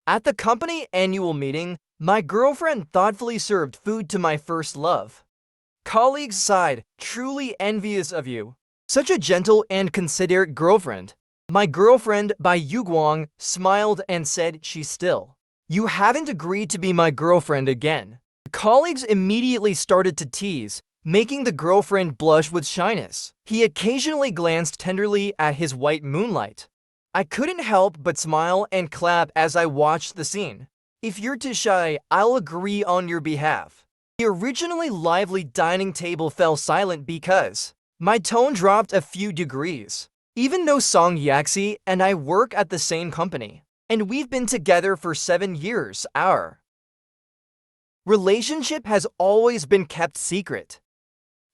At the company annual meeting, my girlfriend thoughtfully served food to my first love. Colleagues sighed, truly envious of you. Such a gentle and considerate girlfriend. My girlfriend, by Guang, smiled and said she's still. You haven't agreed to be my girlfriend again. Colleagues immediately started to tease, making the girlfriend blush with shyness. He occasionally glanced tenderly at his white moonlight. I couldn't help but smile and clap as I watched the scene. If you're too shy, I'll agree on your behalf. The originally lively dining table fell silent because my tone dropped a few degrees. Even though Song Yaxi and I work at the same company, and we've been together for 7 years, our relationship has always been kept secret.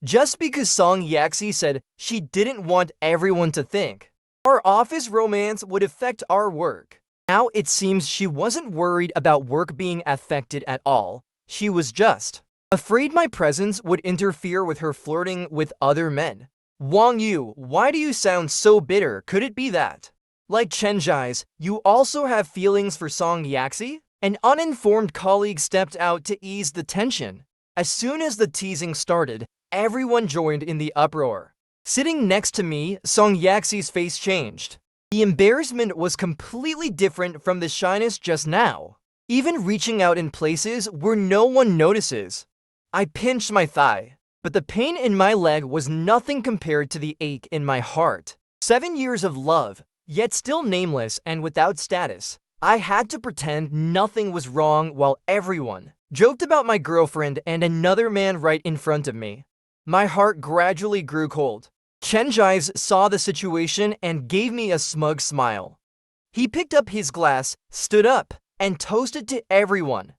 Just because Song Yaxi said she didn't want everyone to think our office romance would affect our work. Now it seems she wasn't worried about work being affected at all. She was just afraid my presence would interfere with her flirting with other men. Wang Yu, why do you sound so bitter? Could it be that, like Chen Zhai's, you also have feelings for Song Yaxi? An uninformed colleague stepped out to ease the tension. As soon as the teasing started, everyone joined in the uproar. Sitting next to me, Song Yaxi's face changed. The embarrassment was completely different from the shyness just now, even reaching out in places where no one notices. I pinched my thigh, but the pain in my leg was nothing compared to the ache in my heart. 7 years of love, yet still nameless and without status. I had to pretend nothing was wrong while everyone joked about my girlfriend and another man right in front of me. My heart gradually grew cold. Chen Zhai saw the situation and gave me a smug smile. He picked up his glass, stood up, and toasted to everyone.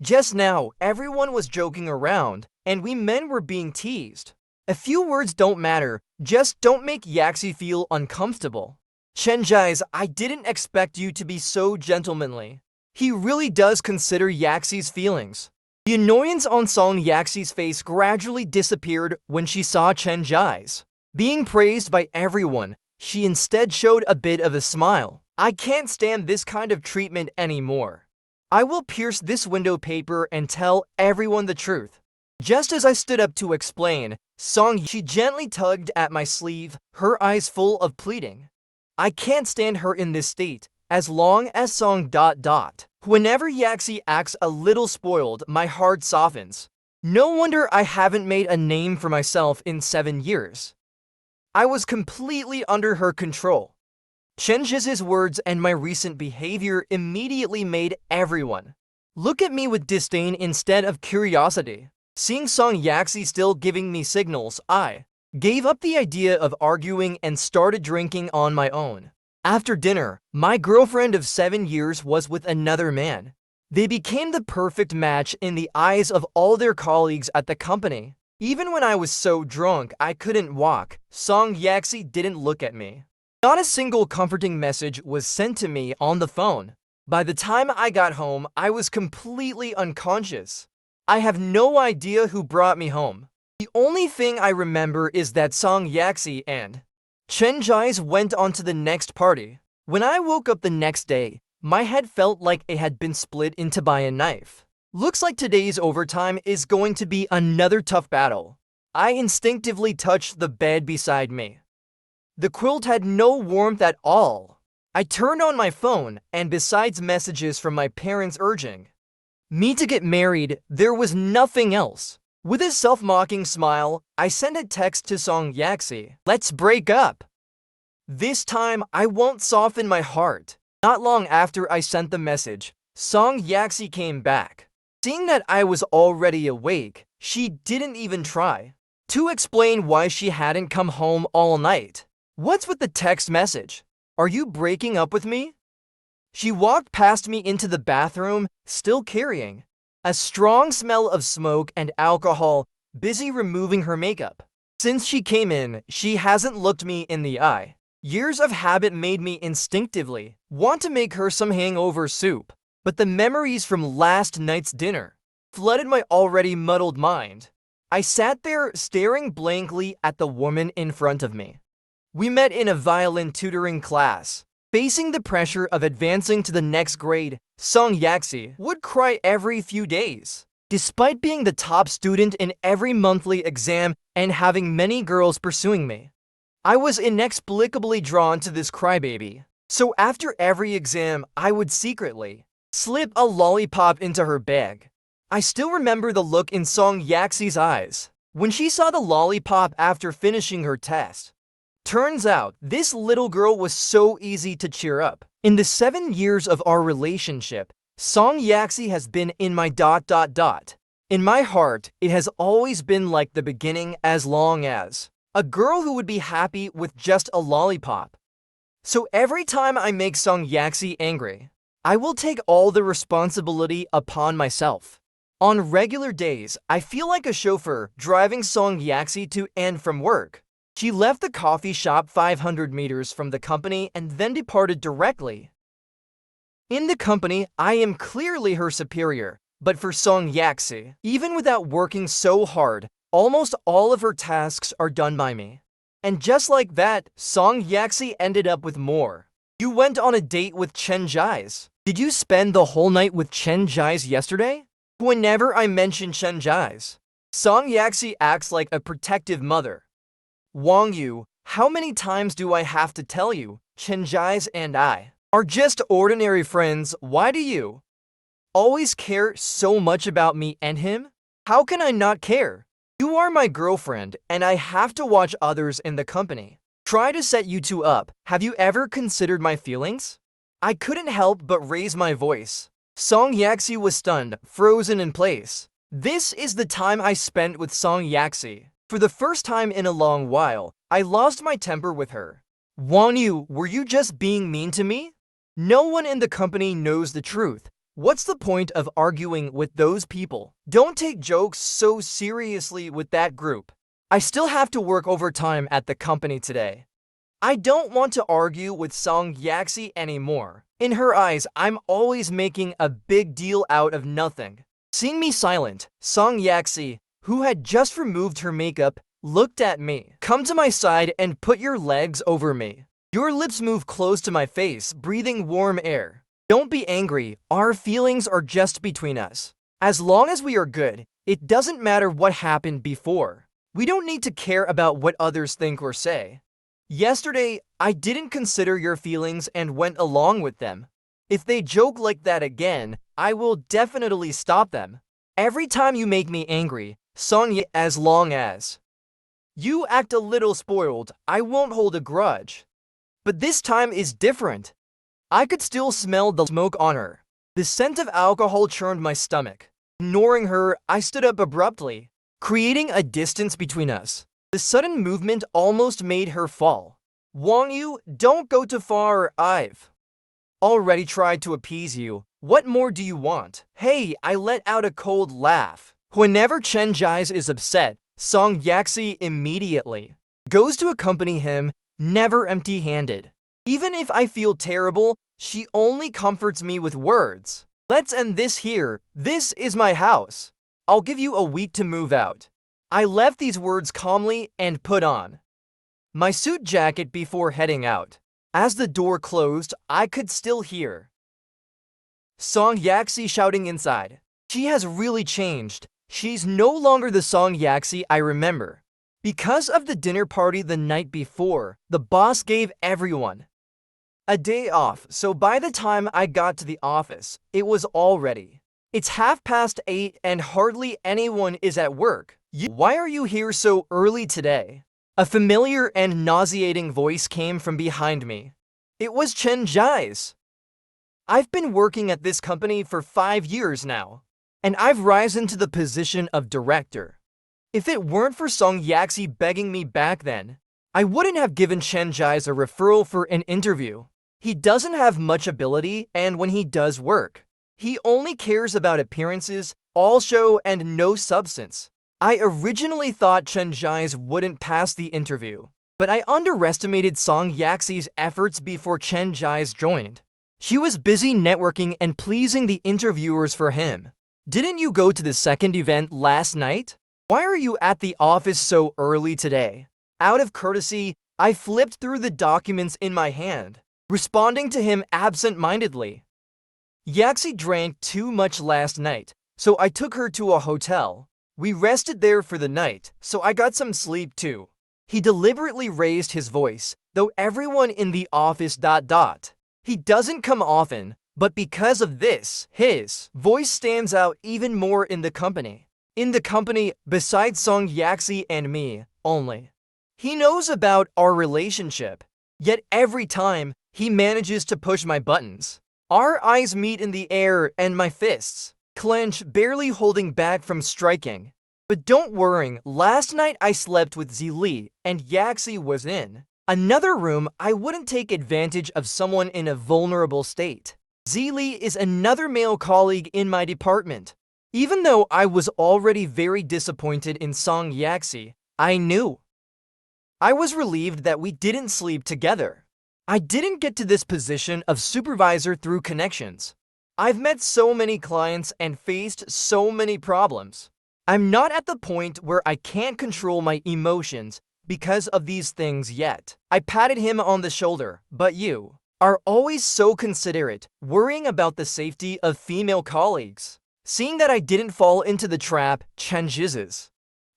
Just now, everyone was joking around, and we men were being teased. A few words don't matter, just don't make Yaxi feel uncomfortable. Chen Zhai, I didn't expect you to be so gentlemanly. He really does consider Yaxi's feelings. The annoyance on Song Yaxi's face gradually disappeared when she saw Chen Zhai's being praised by everyone. She instead showed a bit of a smile. I can't stand this kind of treatment anymore. I will pierce this window paper and tell everyone the truth. Just as I stood up to explain, she gently tugged at my sleeve, her eyes full of pleading. I can't stand her in this state, as long as Whenever Yaxi acts a little spoiled, my heart softens. No wonder I haven't made a name for myself in 7 years. I was completely under her control. Chen Zhiz's words and my recent behavior immediately made everyone look at me with disdain instead of curiosity. Seeing Song Yaxi still giving me signals, I gave up the idea of arguing and started drinking on my own. After dinner, my girlfriend of 7 years was with another man. They became the perfect match in the eyes of all their colleagues at the company. Even when I was so drunk I couldn't walk, Song Yaxi didn't look at me. Not a single comforting message was sent to me on the phone. By the time I got home, I was completely unconscious. I have no idea who brought me home. The only thing I remember is that Song Yaxi and Chen Zhai went on to the next party. When I woke up the next day, my head felt like it had been split into by a knife. Looks like today's overtime is going to be another tough battle. I instinctively touched the bed beside me. The quilt had no warmth at all. I turned on my phone, and besides messages from my parents urging me to get married, there was nothing else. With a self-mocking smile, I sent a text to Song Yaxi. Let's break up. This time, I won't soften my heart. Not long after I sent the message, Song Yaxi came back. Seeing that I was already awake, she didn't even try to explain why she hadn't come home all night. What's with the text message? Are you breaking up with me? She walked past me into the bathroom, still carrying a strong smell of smoke and alcohol, busy removing her makeup. Since she came in, she hasn't looked me in the eye. Years of habit made me instinctively want to make her some hangover soup, but the memories from last night's dinner flooded my already muddled mind. I sat there staring blankly at the woman in front of me. We met in a violin tutoring class. Facing the pressure of advancing to the next grade, Song Yaxi would cry every few days. Despite being the top student in every monthly exam and having many girls pursuing me, I was inexplicably drawn to this crybaby. So after every exam, I would secretly slip a lollipop into her bag. I still remember the look in Song Yaxi's eyes when she saw the lollipop after finishing her test. Turns out, this little girl was so easy to cheer up. In the 7 years of our relationship, Song Yaxi has been in my ... In my heart, it has always been like the beginning, as long as a girl who would be happy with just a lollipop. So every time I make Song Yaxi angry, I will take all the responsibility upon myself. On regular days, I feel like a chauffeur driving Song Yaxi to and from work. She left the coffee shop 500 meters from the company and then departed directly. In the company, I am clearly her superior, but for Song Yaxi, even without working so hard, almost all of her tasks are done by me. And just like that, Song Yaxi ended up with more. You went on a date with Chen Ji's. Did you spend the whole night with Chen Ji's yesterday? Whenever I mention Chen Ji's, Song Yaxi acts like a protective mother. Wang Yu, how many times do I have to tell you, Chen Ji's and I are just ordinary friends? Why do you always care so much about me and him? How can I not care? You are my girlfriend, and I have to watch others in the company try to set you two up. Have you ever considered my feelings? I couldn't help but raise my voice. Song Yaxi was stunned, frozen in place. This is the time I spent with Song Yaxi. For the first time in a long while, I lost my temper with her. Wang Yu, were you just being mean to me? No one in the company knows the truth. What's the point of arguing with those people? Don't take jokes so seriously with that group. I still have to work overtime at the company today. I don't want to argue with Song Yaxi anymore. In her eyes, I'm always making a big deal out of nothing. Seeing me silent, Song Yaxi, who had just removed her makeup, looked at me. Come to my side and put your legs over me. Your lips move close to my face, breathing warm air. Don't be angry, our feelings are just between us. As long as we are good, it doesn't matter what happened before. We don't need to care about what others think or say. Yesterday, I didn't consider your feelings and went along with them. If they joke like that again, I will definitely stop them. Every time you make me angry, Song, as long as you act a little spoiled, I won't hold a grudge. But this time is different. I could still smell the smoke on her. The scent of alcohol churned my stomach. Ignoring her, I stood up abruptly, creating a distance between us. The sudden movement almost made her fall. Wang Yu, don't go too far. I've already tried to appease you. What more do you want? Hey, I let out a cold laugh. Whenever Chen Ji's is upset, Song Yaxi immediately goes to accompany him, never empty-handed. Even if I feel terrible, she only comforts me with words. Let's end this here. This is my house. I'll give you a week to move out. I left these words calmly and put on my suit jacket before heading out. As the door closed, I could still hear Song Yaxi shouting inside. She has really changed. She's no longer the Song Yaxi I remember. Because of the dinner party the night before, the boss gave everyone a day off, so by the time I got to the office, it was already. It's 8:30 and hardly anyone is at work. Why are you here so early today? A familiar and nauseating voice came from behind me. It was Chen Ji's. I've been working at this company for 5 years now, and I've risen to the position of director. If it weren't for Song Yaxi begging me back then, I wouldn't have given Chen Ji's a referral for an interview. He doesn't have much ability, and when he does work, he only cares about appearances, all show and no substance. I originally thought Chen Ji's wouldn't pass the interview, but I underestimated Song Yaxi's efforts before Chen Ji's joined. She was busy networking and pleasing the interviewers for him. Didn't you go to the second event last night? Why are you at the office so early today? Out of courtesy, I flipped through the documents in my hand. responding to him absent-mindedly. Yaxi drank too much last night, so I took her to a hotel. We rested there for the night, so I got some sleep too. He deliberately raised his voice, though everyone in the office ... He doesn't come often, but because of this, his voice stands out even more in the company. Besides Song Yaxi and me, only. He knows about our relationship, yet every time, he manages to push my buttons. Our eyes meet in the air and my fists clench, barely holding back from striking. But don't worry, last night I slept with Zili and Yaxi was in another room. I wouldn't take advantage of someone in a vulnerable state. Zili is another male colleague in my department. Even though I was already very disappointed in Song Yaxi, I was relieved that we didn't sleep together. I didn't get to this position of supervisor through connections. I've met so many clients and faced so many problems. I'm not at the point where I can't control my emotions because of these things yet. I patted him on the shoulder, but you are always so considerate, worrying about the safety of female colleagues. Seeing that I didn't fall into the trap, Chen's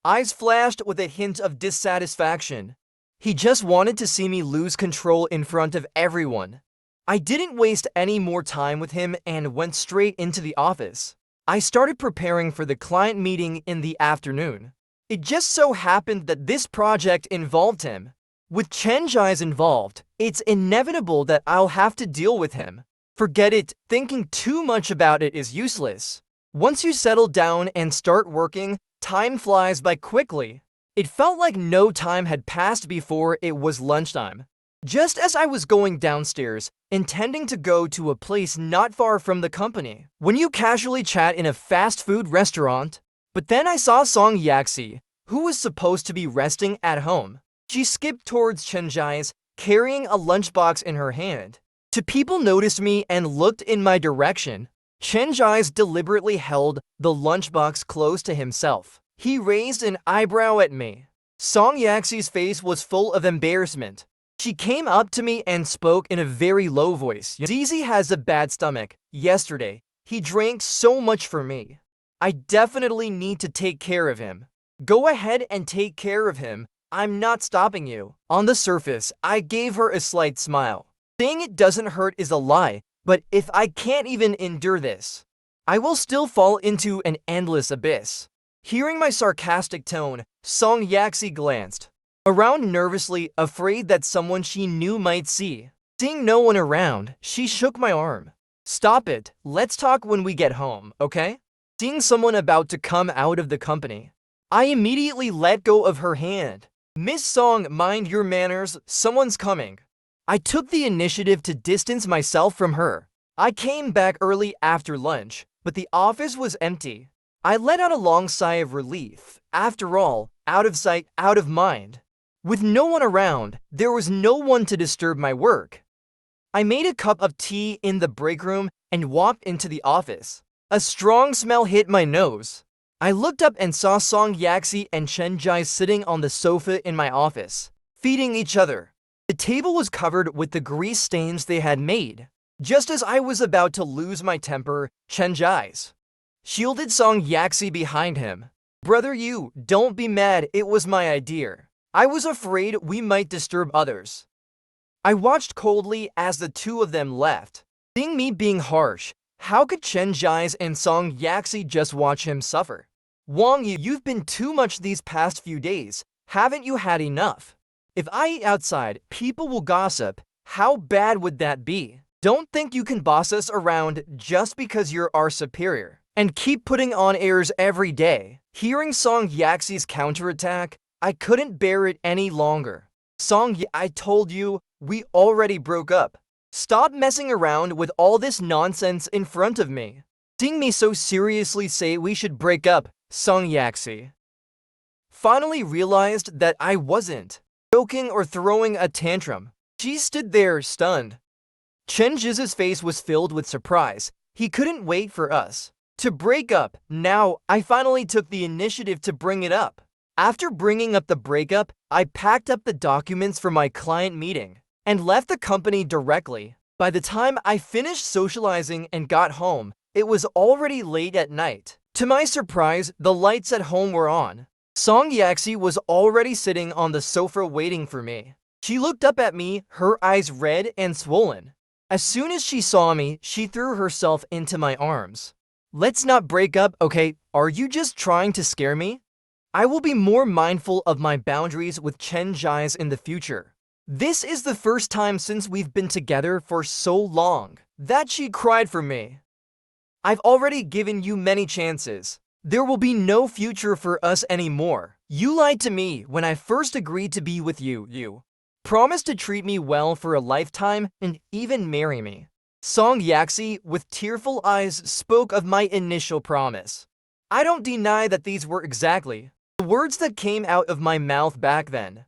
eyes flashed with a hint of dissatisfaction. He just wanted to see me lose control in front of everyone. I didn't waste any more time with him and went straight into the office. I started preparing for the client meeting in the afternoon. It just so happened that this project involved him. With Chen's involved, it's inevitable that I'll have to deal with him. Forget it, thinking too much about it is useless. Once you settle down and start working, time flies by quickly. It felt like no time had passed before it was lunchtime. Just as I was going downstairs, intending to go to a place not far from the company, when you casually chat in a fast food restaurant. But then I saw Song Yaxi, who was supposed to be resting at home. She skipped towards Chen's, carrying a lunchbox in her hand. Two people noticed me and looked in my direction. Chen's deliberately held the lunchbox close to himself. He raised an eyebrow at me. Song Yaxi's face was full of embarrassment. She came up to me and spoke in a very low voice. Zizi has a bad stomach. Yesterday, he drank so much for me. I definitely need to take care of him. Go ahead and take care of him. I'm not stopping you. On the surface, I gave her a slight smile. Saying it doesn't hurt is a lie, but if I can't even endure this, I will still fall into an endless abyss. Hearing my sarcastic tone, Song Yaxi glanced around nervously, afraid that someone she knew might see. Seeing no one around, she shook my arm. Stop it, let's talk when we get home, okay? Seeing someone about to come out of the company, I immediately let go of her hand. Miss Song, mind your manners, someone's coming. I took the initiative to distance myself from her. I came back early after lunch, but the office was empty. I let out a long sigh of relief. After all, out of sight, out of mind. With no one around, there was no one to disturb my work. I made a cup of tea in the break room and walked into the office. A strong smell hit my nose. I looked up and saw Song Yaxi and Chen's sitting on the sofa in my office, feeding each other. The table was covered with the grease stains they had made. Just as I was about to lose my temper, Chen's shielded Song Yaxi behind him. Brother, you, don't be mad, it was my idea. I was afraid we might disturb others. I watched coldly as the two of them left. Seeing me being harsh, how could Chen's and Song Yaxi just watch him suffer? Wang Yi, you've been too much these past few days. Haven't you had enough? If I eat outside, people will gossip. How bad would that be? Don't think you can boss us around just because you're our superior. And keep putting on airs every day. Hearing Song Yaxi's counterattack, I couldn't bear it any longer. Song Yi, I told you, we already broke up. Stop messing around with all this nonsense in front of me. Seeing me so seriously say we should break up, Song Yaxi finally realized that I wasn't joking or throwing a tantrum. She stood there, stunned. Chen's face was filled with surprise. He couldn't wait for us to break up. Now, I finally took the initiative to bring it up. After bringing up the breakup, I packed up the documents for my client meeting. and left the company directly. By the time I finished socializing and got home, it was already late at night. To my surprise, the lights at home were on. Song Yaxi was already sitting on the sofa waiting for me. She looked up at me, her eyes red and swollen. As soon as she saw me, she threw herself into my arms. "Let's not break up, okay? Are you just trying to scare me? I will be more mindful of my boundaries with Chen Ji's in the future. This is the first time since we've been together for so long that she cried for me. I've already given you many chances. There will be no future for us anymore. You lied to me when I first agreed to be with you. You promised to treat me well for a lifetime and even marry me." Song Yaxi, with tearful eyes, spoke of my initial promise. I don't deny that these were exactly the words that came out of my mouth back then.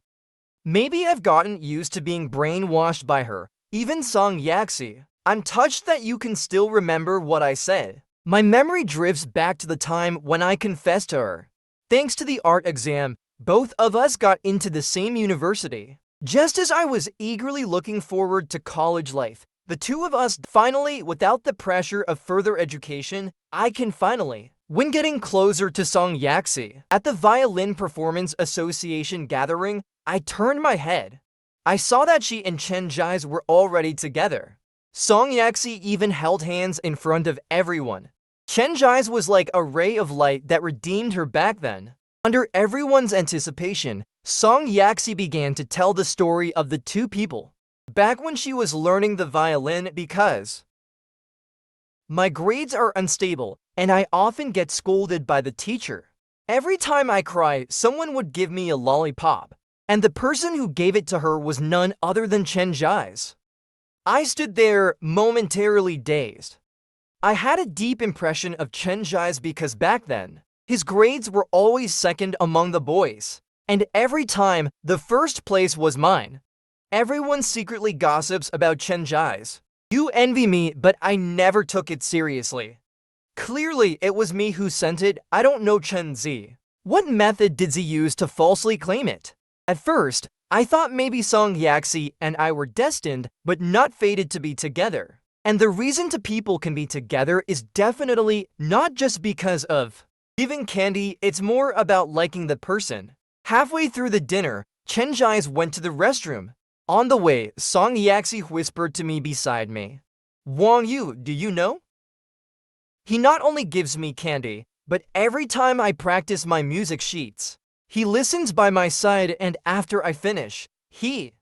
Maybe I've gotten used to being brainwashed by her, even Song Yaxi. I'm touched that you can still remember what I said. My memory drifts back to the time when I confessed to her. Thanks to the art exam, both of us got into the same university. Just as I was eagerly looking forward to college life, the two of us finally, without the pressure of further education, I can finally. When getting closer to Song Yaxi, at the Violin Performance Association gathering, I turned my head. I saw that she and Chen Ji's were already together. Song Yaxi even held hands in front of everyone. Chen Ji's was like a ray of light that redeemed her back then. Under everyone's anticipation, Song Yaxi began to tell the story of the two people back when she was learning the violin because my grades are unstable and I often get scolded by the teacher. Every time I cry, someone would give me a lollipop, and the person who gave it to her was none other than Chen Ji's. I stood there momentarily dazed. I had a deep impression of Chen Ji's because back then, his grades were always second among the boys, and every time the first place was mine. Everyone secretly gossips about Chen Ji's. You envy me, but I never took it seriously. Clearly, it was me who sent it. I don't know Chen Zi. What method did Zi use to falsely claim it? At first, I thought maybe Song Yaxi and I were destined, but not fated to be together. And the reason two people can be together is definitely not just because of giving candy, it's more about liking the person. Halfway through the dinner, Chen Ji's went to the restroom. On the way, Song Yaxi whispered to me beside me. "Wang Yu, do you know? He not only gives me candy, but every time I practice my music sheets, he listens by my side, and after I finish, he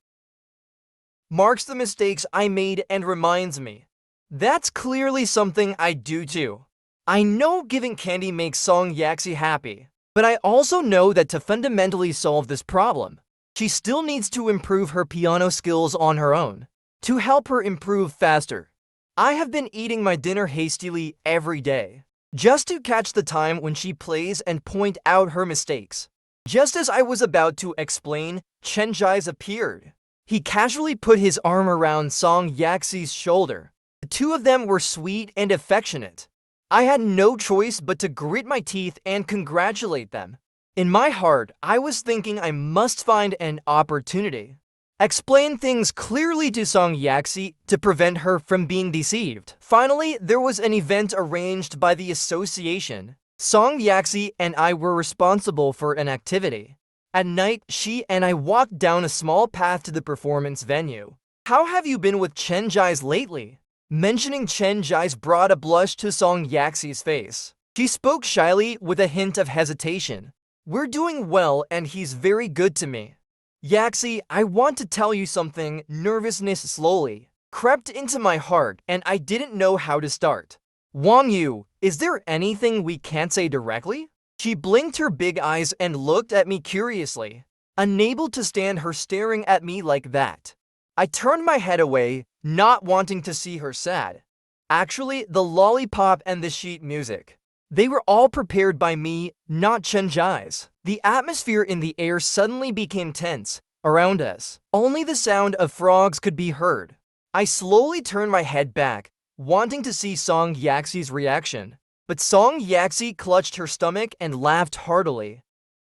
marks the mistakes I made and reminds me. That's clearly something I do too. I know giving candy makes Song Yaxi happy, but I also know that to fundamentally solve this problem, she still needs to improve her piano skills on her own. To help her improve faster, I have been eating my dinner hastily every day, just to catch the time when she plays and point out her mistakes." Just as I was about to explain, Chen Ji's appeared. He casually put his arm around Song Yaxi's shoulder. The two of them were sweet and affectionate. I had no choice but to grit my teeth and congratulate them. In my heart, I was thinking I must find an opportunity. Explain things clearly to Song Yaxi to prevent her from being deceived. Finally, there was an event arranged by the association. Song Yaxi and I were responsible for an activity. At night, she and I walked down a small path to the performance venue. "How have you been with Chen Ji's lately?" Mentioning Chen Ji's brought a blush to Song Yaxi's face. She spoke shyly with a hint of hesitation. "We're doing well and he's very good to me. Yaxi, I want to tell you something." Nervousness slowly crept into my heart and I didn't know how to start. "Wang Yu, is there anything we can't say directly?" She blinked her big eyes and looked at me curiously, unable to stand her staring at me like that. I turned my head away, not wanting to see her sad. Actually, the lollipop and the sheet music, they were all prepared by me, not Chen Ji's. The atmosphere in the air suddenly became tense around us. Only the sound of frogs could be heard. I slowly turned my head back, wanting to see Song Yaxi's reaction. But Song Yaxi clutched her stomach and laughed heartily.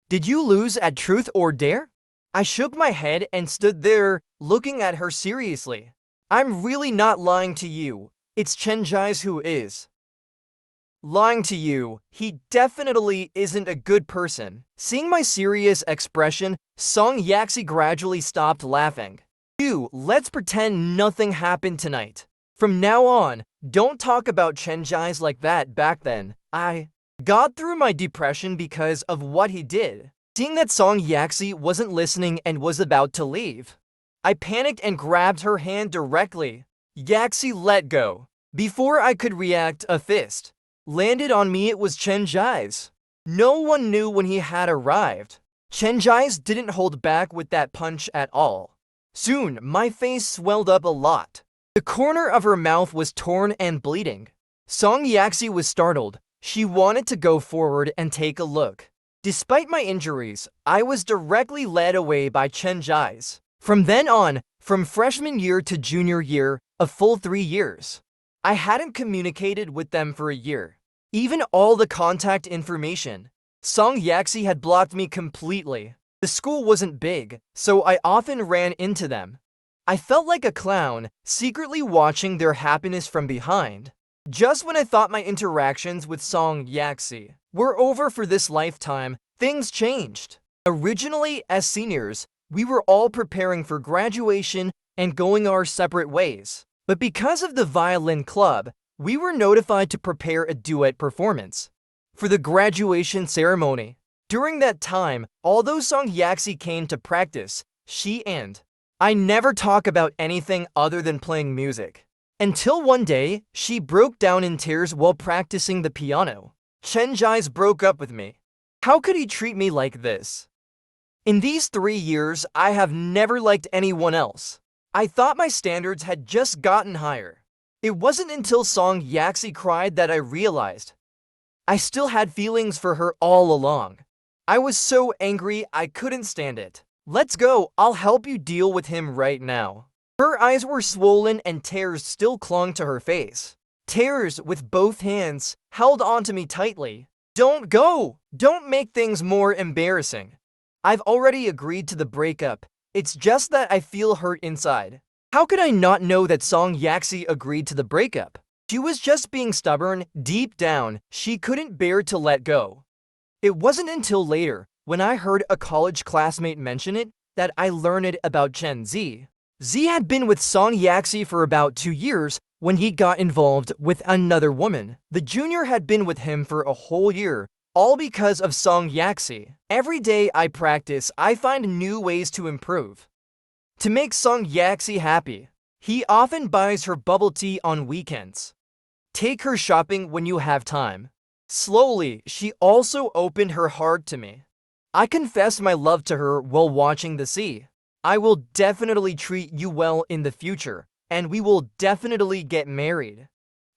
"Did you lose at Truth or Dare?" I shook my head and stood there, looking at her seriously. I'm really not lying to you. It's Chenjai's who is lying to you. He definitely isn't a good person. Seeing my serious expression, Song Yaxi gradually stopped laughing. Let's pretend nothing happened tonight. From now on, don't talk about Chenjai's like that. Back then, I got through my depression because of what he did. Seeing that Song Yaxi wasn't listening and was about to leave, I panicked and grabbed her hand directly. Yaxi let go. Before I could react, a fist landed on me. It was Chenjai's. No one knew when he had arrived. Chenjai's didn't hold back with that punch at all. Soon, my face swelled up a lot. The corner of her mouth was torn and bleeding. Song Yaxi was startled. She wanted to go forward and take a look. Despite my injuries, I was directly led away by Chenjai's. From then on, from freshman year to junior year, a full 3 years, I hadn't communicated with them for a year. Even all the contact information, Song Yaxi had blocked me completely. The school wasn't big, so I often ran into them. I felt like a clown, secretly watching their happiness from behind. Just when I thought my interactions with Song Yaxi were over for this lifetime, things changed. Originally, as seniors, we were all preparing for graduation and going our separate ways. But because of the violin club, we were notified to prepare a duet performance for the graduation ceremony. During that time, although Song Yaxi came to practice, she and I never talk about anything other than playing music. Until one day, she broke down in tears while practicing the piano. Chenjai's broke up with me. How could he treat me like this? In these 3 years, I have never liked anyone else. I thought my standards had just gotten higher. It wasn't until Song Yaxi cried that I realized I still had feelings for her all along. I was so angry I couldn't stand it. Let's go, I'll help you deal with him right now. Her eyes were swollen and tears still clung to her face. Tears, with both hands, held onto me tightly. Don't go! Don't make things more embarrassing. I've already agreed to the breakup. It's just that I feel hurt inside. How could I not know that Song Yaxi agreed to the breakup? She was just being stubborn. Deep down, she couldn't bear to let go. It wasn't until later, when I heard a college classmate mention it, that I learned about Chen Z. Z had been with Song Yaxi for about 2 years when he got involved with another woman. The junior had been with him for a whole year, all because of Song Yaxi. Every day I practice, I find new ways to improve. To make Song Yaxi happy, he often buys her bubble tea on weekends. Take her shopping when you have time. Slowly, she also opened her heart to me. I confessed my love to her while watching the sea. I will definitely treat you well in the future, and we will definitely get married.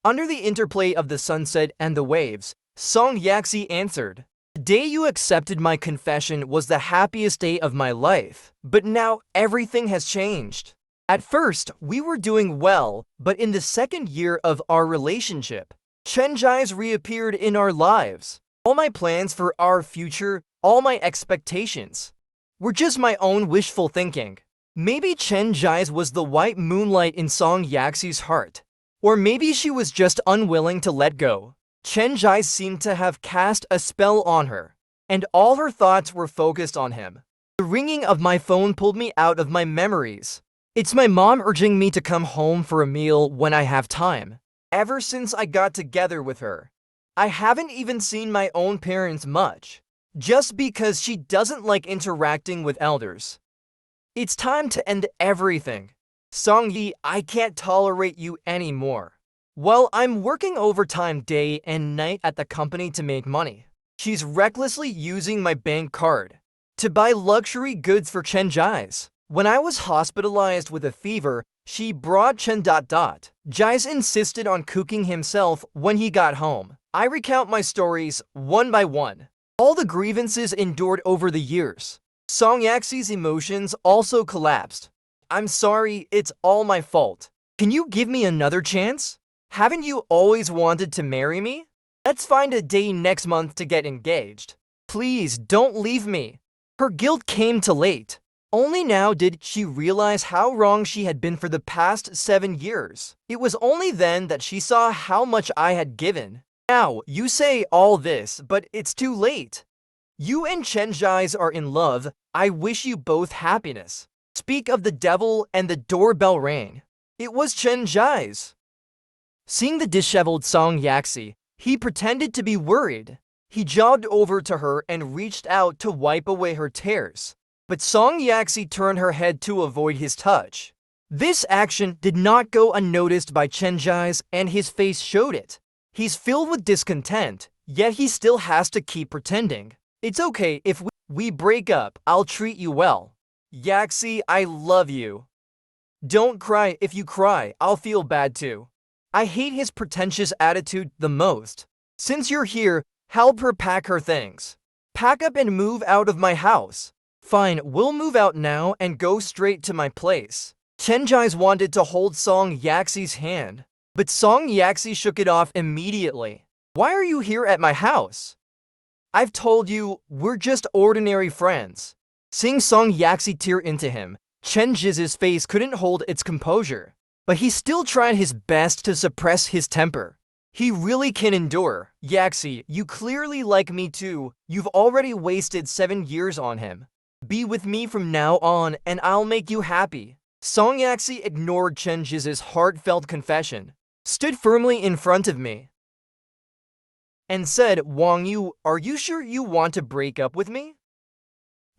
Under the interplay of the sunset and the waves, Song Yaxi answered, "The day you accepted my confession was the happiest day of my life, but now everything has changed. At first, we were doing well, but in the second year of our relationship, Chenjai's reappeared in our lives. All my plans for our future, all my expectations, were just my own wishful thinking. Maybe Chenjai's was the white moonlight in Song Yaxi's heart. Or maybe she was just unwilling to let go. Chenjai seemed to have cast a spell on her, and all her thoughts were focused on him. The ringing of my phone pulled me out of my memories. It's my mom urging me to come home for a meal when I have time. Ever since I got together with her, I haven't even seen my own parents much, just because she doesn't like interacting with elders. It's time to end everything. Song Yi, I can't tolerate you anymore. Well, I'm working overtime day and night at the company to make money. She's recklessly using my bank card to buy luxury goods for Chenjai's. When I was hospitalized with a fever, she brought Jai's insisted on cooking himself when he got home. I recount my stories one by one. All the grievances endured over the years. Song Yaxi's emotions also collapsed. I'm sorry, it's all my fault. Can you give me another chance? Haven't you always wanted to marry me? Let's find a day next month to get engaged. Please don't leave me. Her guilt came too late. Only now did she realize how wrong she had been for the past 7 years. It was only then that she saw how much I had given. Now, you say all this, but it's too late. You and Chenjais are in love. I wish you both happiness. Speak of the devil, and the doorbell rang. It was Chenjais. Seeing the disheveled Song Yaxi, he pretended to be worried. He jogged over to her and reached out to wipe away her tears. But Song Yaxi turned her head to avoid his touch. This action did not go unnoticed by Chenjais, and his face showed it. He's filled with discontent, yet he still has to keep pretending. It's okay if we break up, I'll treat you well. Yaxi, I love you. Don't cry. If you cry, I'll feel bad too. I hate his pretentious attitude the most. Since you're here, help her pack her things. Pack up and move out of my house. Fine, we'll move out now and go straight to my place. Chenjais wanted to hold Song Yaxi's hand, but Song Yaxi shook it off immediately. Why are you here at my house? I've told you, we're just ordinary friends. Seeing Song Yaxi tear into him, Chenjais' face couldn't hold its composure, but he still tried his best to suppress his temper. He really can endure. Yaxi, you clearly like me too. You've already wasted 7 years on him. Be with me from now on, and I'll make you happy. Song Yaxi ignored Chenjais' heartfelt confession, stood firmly in front of me, and said, Wang Yu, are you sure you want to break up with me?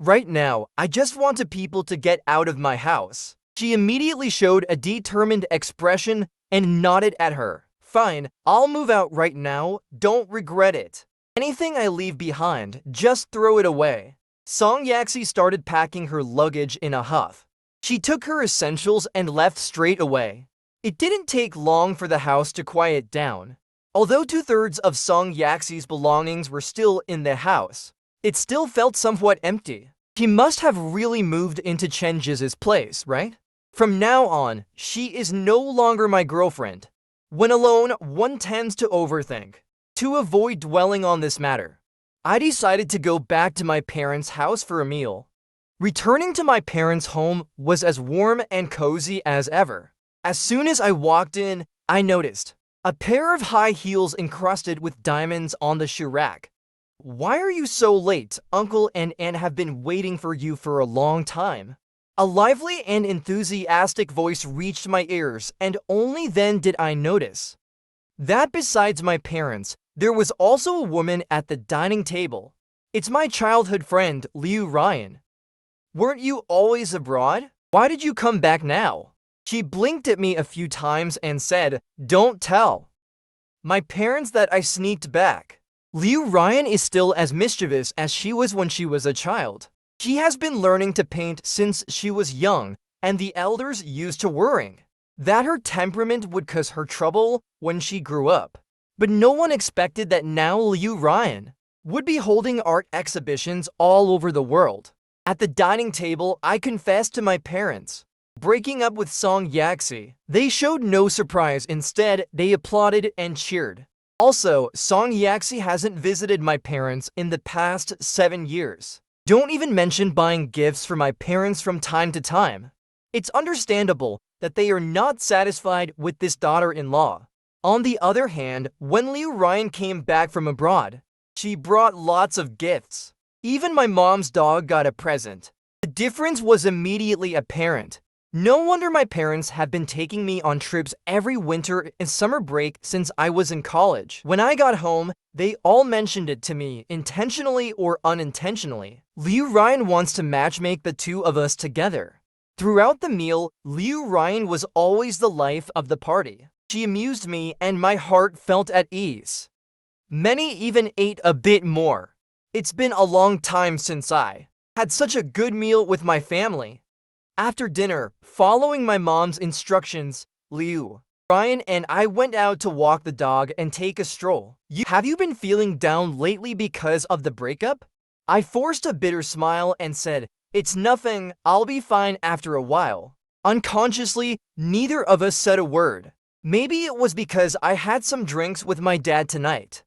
Right now, I just want people to get out of my house. She immediately showed a determined expression and nodded at her. Fine, I'll move out right now. Don't regret it. Anything I leave behind, just throw it away. Song Yaxi started packing her luggage in a huff. She took her essentials and left straight away. It didn't take long for the house to quiet down. Although 2/3 of Song Yaxi's belongings were still in the house, it still felt somewhat empty. He must have really moved into Chenjais' place, right? From now on, she is no longer my girlfriend. When alone, one tends to overthink. To avoid dwelling on this matter, I decided to go back to my parents' house for a meal. Returning to my parents' home was as warm and cozy as ever. As soon as I walked in, I noticed a pair of high heels encrusted with diamonds on the shoe rack. Why are you so late? Uncle and Aunt have been waiting for you for a long time. A lively and enthusiastic voice reached my ears, and only then did I notice that besides my parents, there was also a woman at the dining table. It's my childhood friend, Liu Ryan. Weren't you always abroad? Why did you come back now? She blinked at me a few times and said, Don't tell my parents that I sneaked back. Liu Ryan is still as mischievous as she was when she was a child. She has been learning to paint since she was young, and the elders used to worrying that her temperament would cause her trouble when she grew up. But no one expected that now Liu Ryan would be holding art exhibitions all over the world. At the dining table, I confessed to my parents breaking up with Song Yaxi. They showed no surprise. Instead, they applauded and cheered. Also, Song Yaxi hasn't visited my parents in the past 7 years. Don't even mention buying gifts for my parents from time to time. It's understandable that they are not satisfied with this daughter-in-law. On the other hand, when Liu Ryan came back from abroad, she brought lots of gifts. Even my mom's dog got a present. The difference was immediately apparent. No wonder my parents have been taking me on trips every winter and summer break since I was in college. When I got home, they all mentioned it to me, intentionally or unintentionally. Liu Ryan wants to matchmake the two of us together. Throughout the meal, Liu Ryan was always the life of the party. She amused me and my heart felt at ease. Many even ate a bit more. It's been a long time since I had such a good meal with my family. After dinner, following my mom's instructions, Liu Ryan and I went out to walk the dog and take a stroll. Have you been feeling down lately because of the breakup? I forced a bitter smile and said, It's nothing, I'll be fine after a while. Unconsciously, neither of us said a word. Maybe it was because I had some drinks with my dad tonight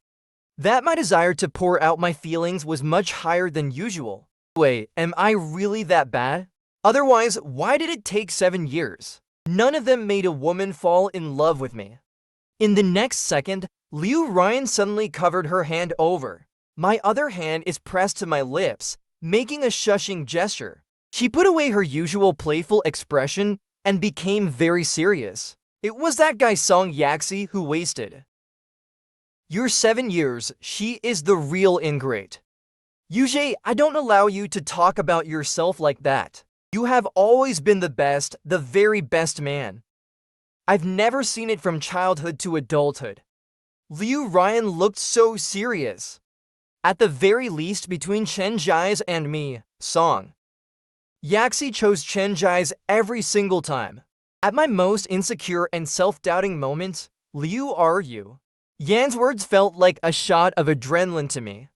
that my desire to pour out my feelings was much higher than usual. Wait, am I really that bad? Otherwise, why did it take 7 years? None of them made a woman fall in love with me. In the next second, Liu Ryan suddenly covered her hand over. My other hand is pressed to my lips, making a shushing gesture. She put away her usual playful expression and became very serious. It was that guy Song Yaxi who wasted your 7 years. She is the real ingrate. Yujie, I don't allow you to talk about yourself like that. You have always been the best, the very best man. I've never seen it from childhood to adulthood. Liu Ryan looked so serious. At the very least, between Chen Jia's and me, Song Yaxi chose Chen Jia's every single time. At my most insecure and self-doubting moments, Liu Ru Yan's words felt like a shot of adrenaline to me.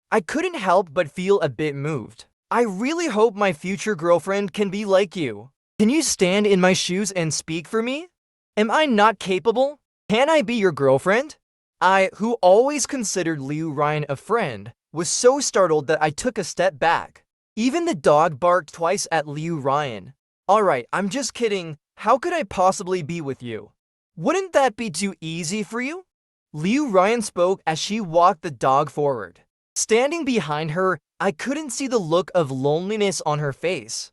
I couldn't help but feel a bit moved. I really hope my future girlfriend can be like you. Can you stand in my shoes and speak for me? Am I not capable? Can I be your girlfriend? I, who always considered Liu Ryan a friend, was so startled that I took a step back. Even the dog barked twice at Liu Ryan. Alright, I'm just kidding. How could I possibly be with you? Wouldn't that be too easy for you? Liu Ryan spoke as she walked the dog forward. Standing behind her, I couldn't see the look of loneliness on her face.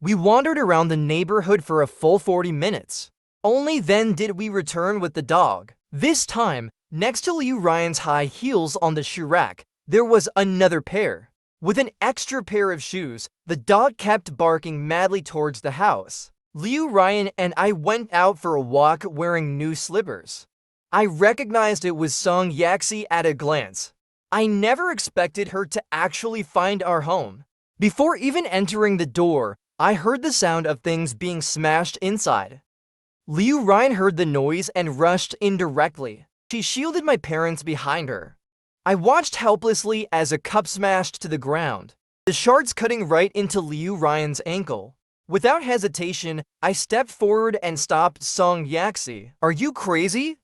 We wandered around the neighborhood for a full 40 minutes. Only then did we return with the dog. This time, next to Liu Ryan's high heels on the shoe rack, there was another pair. With an extra pair of shoes, the dog kept barking madly towards the house. Liu Ryan and I went out for a walk wearing new slippers. I recognized it was Song Yaxi at a glance. I never expected her to actually find our home. Before even entering the door, I heard the sound of things being smashed inside. Liu Ryan heard the noise and rushed in directly. She shielded my parents behind her. I watched helplessly as a cup smashed to the ground, the shards cutting right into Liu Ryan's ankle. Without hesitation, I stepped forward and stopped Song Yaxi. Are you crazy?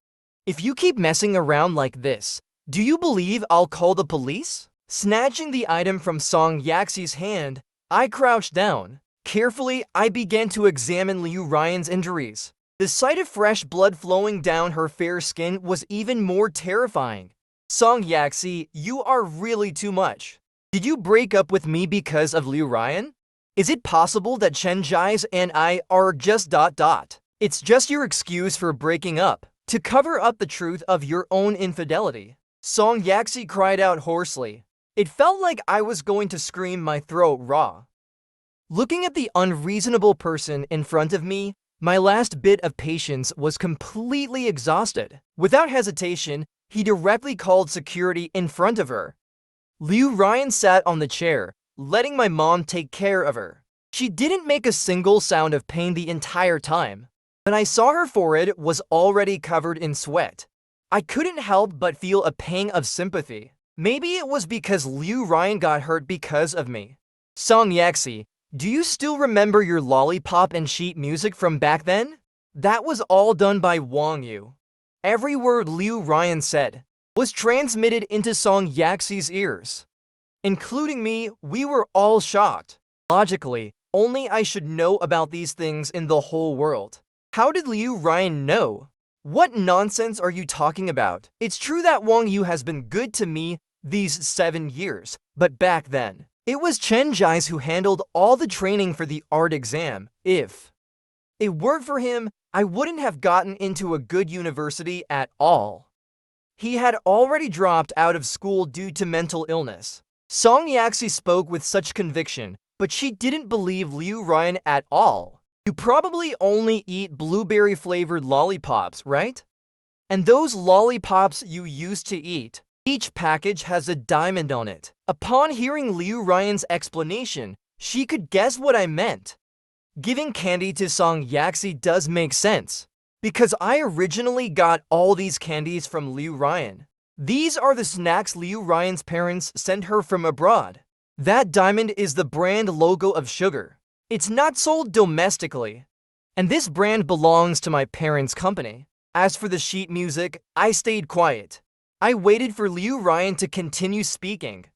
If you keep messing around like this, do you believe I'll call the police? Snatching the item from Song Yaxi's hand, I crouched down. Carefully, I began to examine Liu Ryan's injuries. The sight of fresh blood flowing down her fair skin was even more terrifying. Song Yaxi, you are really too much. Did you break up with me because of Liu Ryan? Is it possible that Chen Jia's and I are just ... It's just your excuse for breaking up, to cover up the truth of your own infidelity. Song Yaxi cried out hoarsely. It felt like I was going to scream my throat raw. Looking at the unreasonable person in front of me, my last bit of patience was completely exhausted. Without hesitation, he directly called security in front of her. Liu Ryan sat on the chair, letting my mom take care of her. She didn't make a single sound of pain the entire time, but I saw her forehead was already covered in sweat. I couldn't help but feel a pang of sympathy. Maybe it was because Liu Ryan got hurt because of me. Song Yaxi, do you still remember your lollipop and sheet music from back then? That was all done by Wang Yu. Every word Liu Ryan said was transmitted into Song Yaxi's ears. Including me, we were all shocked. Logically, only I should know about these things in the whole world. How did Liu Ryan know? What nonsense are you talking about? It's true that Wang Yu has been good to me these 7 years, but back then, it was Chen Jia's who handled all the training for the art exam. If it weren't for him, I wouldn't have gotten into a good university at all. He had already dropped out of school due to mental illness. Song Yaxi spoke with such conviction, but she didn't believe Liu Ryan at all. You probably only eat blueberry-flavored lollipops, right? And those lollipops you used to eat, each package has a diamond on it. Upon hearing Liu Ryan's explanation, she could guess what I meant. Giving candy to Song Yaxi does make sense, because I originally got all these candies from Liu Ryan. These are the snacks Liu Ryan's parents sent her from abroad. That diamond is the brand logo of sugar. It's not sold domestically, and this brand belongs to my parents' company. As for the sheet music, I stayed quiet. I waited for Liu Ryan to continue speaking.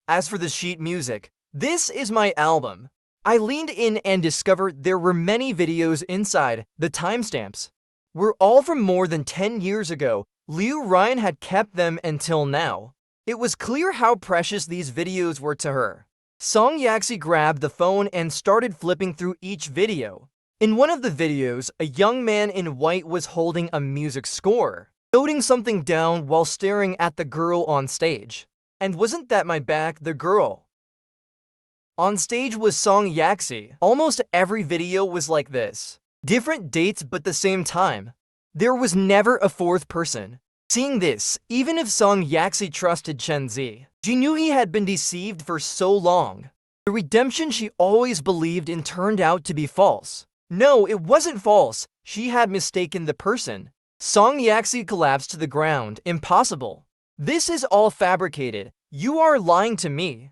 As for the sheet music, this is my album. I leaned in and discovered there were many videos inside. The timestamps were all from more than 10 years ago. Liu Ryan had kept them until now. It was clear how precious these videos were to her. Song Yaxi grabbed the phone and started flipping through each video. In one of the videos, a young man in white was holding a music score, noting something down while staring at the girl on stage. And wasn't that my back, the girl? On stage was Song Yaxi. Almost every video was like this. Different dates but the same time. There was never a fourth person. Seeing this, even if Song Yaxi trusted Chen Zi, she knew he had been deceived for so long. The redemption she always believed in turned out to be false. No, it wasn't false. She had mistaken the person. Song Yaxi collapsed to the ground. Impossible. This is all fabricated. You are lying to me.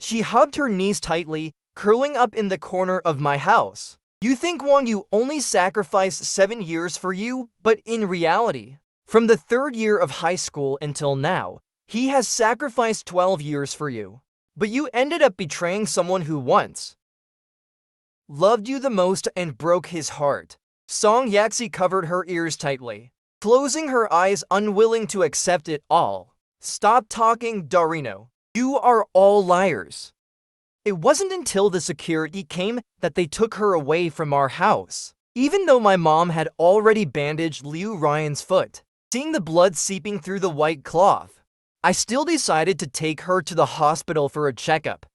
She hugged her knees tightly, curling up in the corner of my house. You think Wang Yu only sacrificed 7 years for you, but in reality, from the 3rd year of high school until now, he has sacrificed 12 years for you. But you ended up betraying someone who once loved you the most and broke his heart. Song Yaxi covered her ears tightly, closing her eyes, unwilling to accept it all. Stop talking, Darino. You are all liars. It wasn't until the security came that they took her away from our house. Even though my mom had already bandaged Liu Ryan's foot, seeing the blood seeping through the white cloth, I still decided to take her to the hospital for a checkup.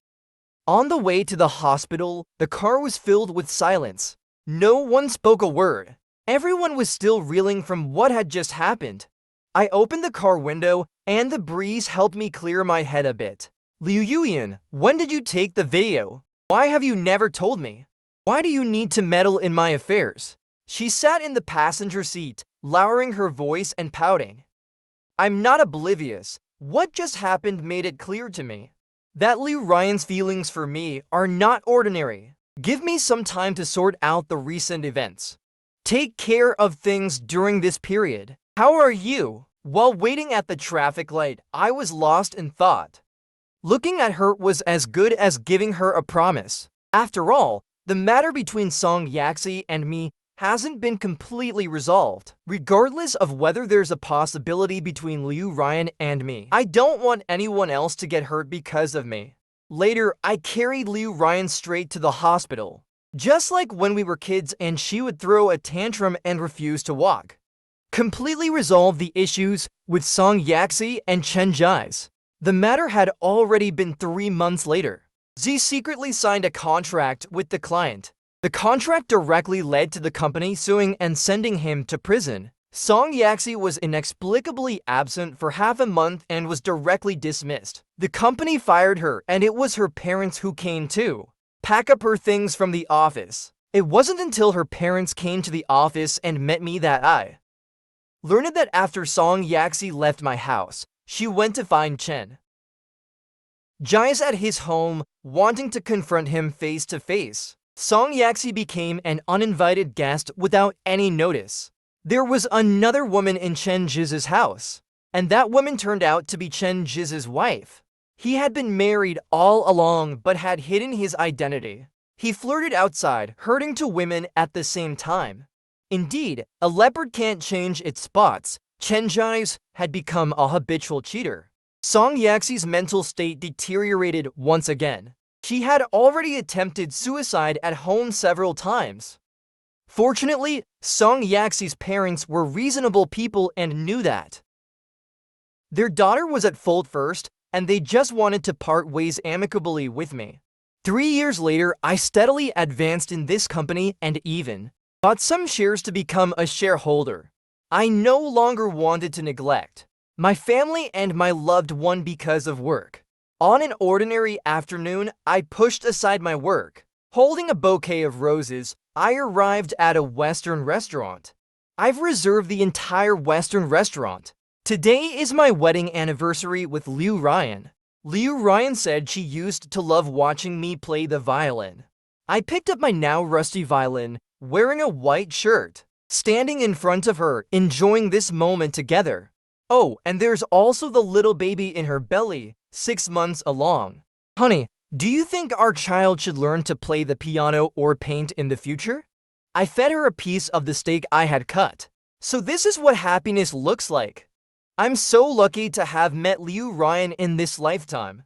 On the way to the hospital, the car was filled with silence. No one spoke a word. Everyone was still reeling from what had just happened. I opened the car window, and the breeze helped me clear my head a bit. Liu Yuyan, when did you take the video? Why have you never told me? Why do you need to meddle in my affairs? She sat in the passenger seat, lowering her voice and pouting. I'm not oblivious. What just happened made it clear to me that Liu Ryan's feelings for me are not ordinary. Give me some time to sort out the recent events. Take care of things during this period. How are you? While waiting at the traffic light, I was lost in thought. Looking at her was as good as giving her a promise. After all, the matter between Song Yaxi and me hasn't been completely resolved. Regardless of whether there's a possibility between Liu Ryan and me, I don't want anyone else to get hurt because of me. Later, I carried Liu Ryan straight to the hospital. Just like when we were kids and she would throw a tantrum and refuse to walk. Completely resolved the issues with Song Yaxi and Chen Ji's. The matter had already been 3 months later. Z secretly signed a contract with the client. The contract directly led to the company suing and sending him to prison. Song Yaxi was inexplicably absent for half a month and was directly dismissed. The company fired her, and it was her parents who came to pack up her things from the office. It wasn't until her parents came to the office and met me that I learned that after Song Yaxi left my house, she went to find Chen Ji's at his home, wanting to confront him face to face. Song Yaxi became an uninvited guest without any notice. There was another woman in Chen Ji's house, and that woman turned out to be Chen Ji's wife. He had been married all along but had hidden his identity. He flirted outside, hurting to women at the same time. Indeed, a leopard can't change its spots. Chen Ji's had become a habitual cheater. Song Yaxi's mental state deteriorated once again. She had already attempted suicide at home several times. Fortunately, Song Yaxi's parents were reasonable people and knew that their daughter was at fault first, and they just wanted to part ways amicably with me. 3 years later, I steadily advanced in this company and even bought some shares to become a shareholder. I no longer wanted to neglect my family and my loved one because of work. On an ordinary afternoon, I pushed aside my work. Holding a bouquet of roses, I arrived at a Western restaurant. I've reserved the entire Western restaurant. Today is my wedding anniversary with Liu Ryan. Liu Ryan said she used to love watching me play the violin. I picked up my now rusty violin, wearing a white shirt, standing in front of her, enjoying this moment together. Oh, and there's also the little baby in her belly, 6 months along. Honey, Do you think our child should learn to play the piano or paint in the future? I fed her a piece of the steak I had cut. So this is what happiness looks like. I'm so lucky to have met Liu Ryan in this lifetime.